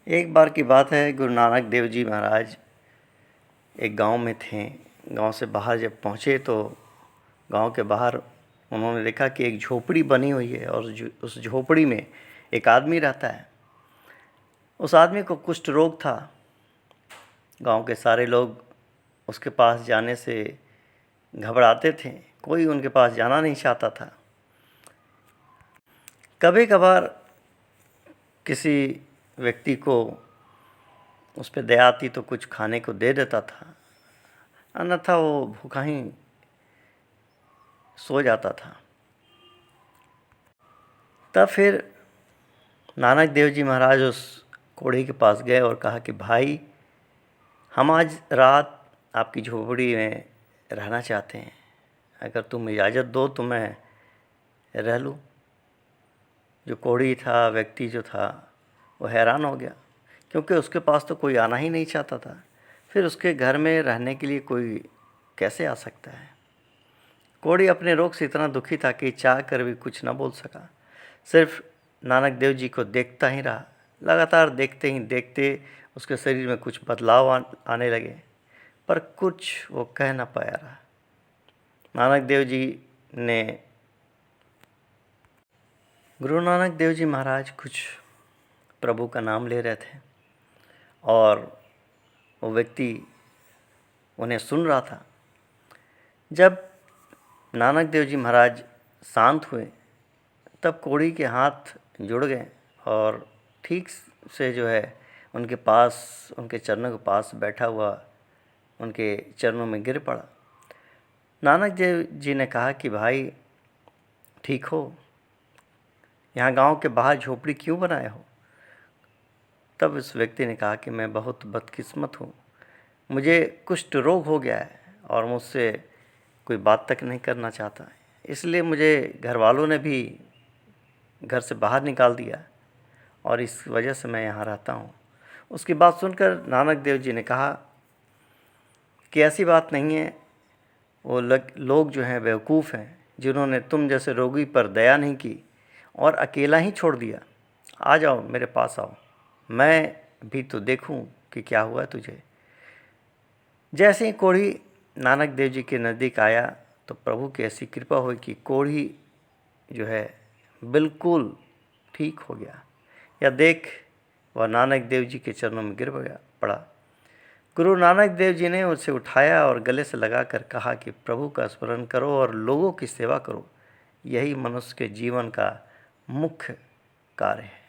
एक बार की बात है, गुरु नानक देव जी महाराज एक गांव में थे। गांव से बाहर जब पहुंचे तो गांव के बाहर उन्होंने देखा कि एक झोपड़ी बनी हुई है और उस झोपड़ी में एक आदमी रहता है। उस आदमी को कुष्ठ रोग था। गांव के सारे लोग उसके पास जाने से घबराते थे, कोई उनके पास जाना नहीं चाहता था। कभी कभार किसी व्यक्ति को उस पर दया आती तो कुछ खाने को दे देता था, अन्यथा वो भूखा ही सो जाता था। तब फिर नानक देव जी महाराज उस कोढ़ी के पास गए और कहा कि भाई, हम आज रात आपकी झोपड़ी में रहना चाहते हैं, अगर तुम इजाज़त दो तो मैं रह लूँ। जो कोढ़ी था, व्यक्ति जो था, वो हैरान हो गया, क्योंकि उसके पास तो कोई आना ही नहीं चाहता था। फिर उसके घर में रहने के लिए कोई कैसे आ सकता है। कोढ़ी अपने रोग से इतना दुखी था कि चाह कर भी कुछ न बोल सका, सिर्फ नानक देव जी को देखता ही रहा। लगातार देखते ही देखते उसके शरीर में कुछ बदलाव आने लगे, पर कुछ वो कह न पाया रहा। नानक देव जी ने गुरु नानक देव जी महाराज कुछ प्रभु का नाम ले रहे थे और वो व्यक्ति उन्हें सुन रहा था। जब नानक देव जी महाराज शांत हुए तब कोढ़ी के हाथ जुड़ गए और ठीक से जो है उनके पास, उनके चरणों के पास बैठा हुआ उनके चरणों में गिर पड़ा। नानक देव जी ने कहा कि भाई, ठीक हो? यहाँ गांव के बाहर झोपड़ी क्यों बनाए हो? तब उस व्यक्ति ने कहा कि मैं बहुत बदकिस्मत हूँ, मुझे कुष्ठ रोग हो गया है और मुझसे कोई बात तक नहीं करना चाहता है, इसलिए मुझे घर वालों ने भी घर से बाहर निकाल दिया और इस वजह से मैं यहाँ रहता हूँ। उसकी बात सुनकर नानक देव जी ने कहा कि ऐसी बात नहीं है, वो लोग जो हैं बेवकूफ़ हैं, जिन्होंने तुम जैसे रोगी पर दया नहीं की और अकेला ही छोड़ दिया। आ जाओ, मेरे पास आओ, मैं भी तो देखूं कि क्या हुआ तुझे। जैसे ही कोढ़ी नानक देव जी के नज़दीक आया तो प्रभु की ऐसी कृपा हुई कि कोढ़ी जो है बिल्कुल ठीक हो गया। यह देख वह नानक देव जी के चरणों में गिर पड़ा। गुरु नानक देव जी ने उसे उठाया और गले से लगाकर कहा कि प्रभु का स्मरण करो और लोगों की सेवा करो, यही मनुष्य के जीवन का मुख्य कार्य है।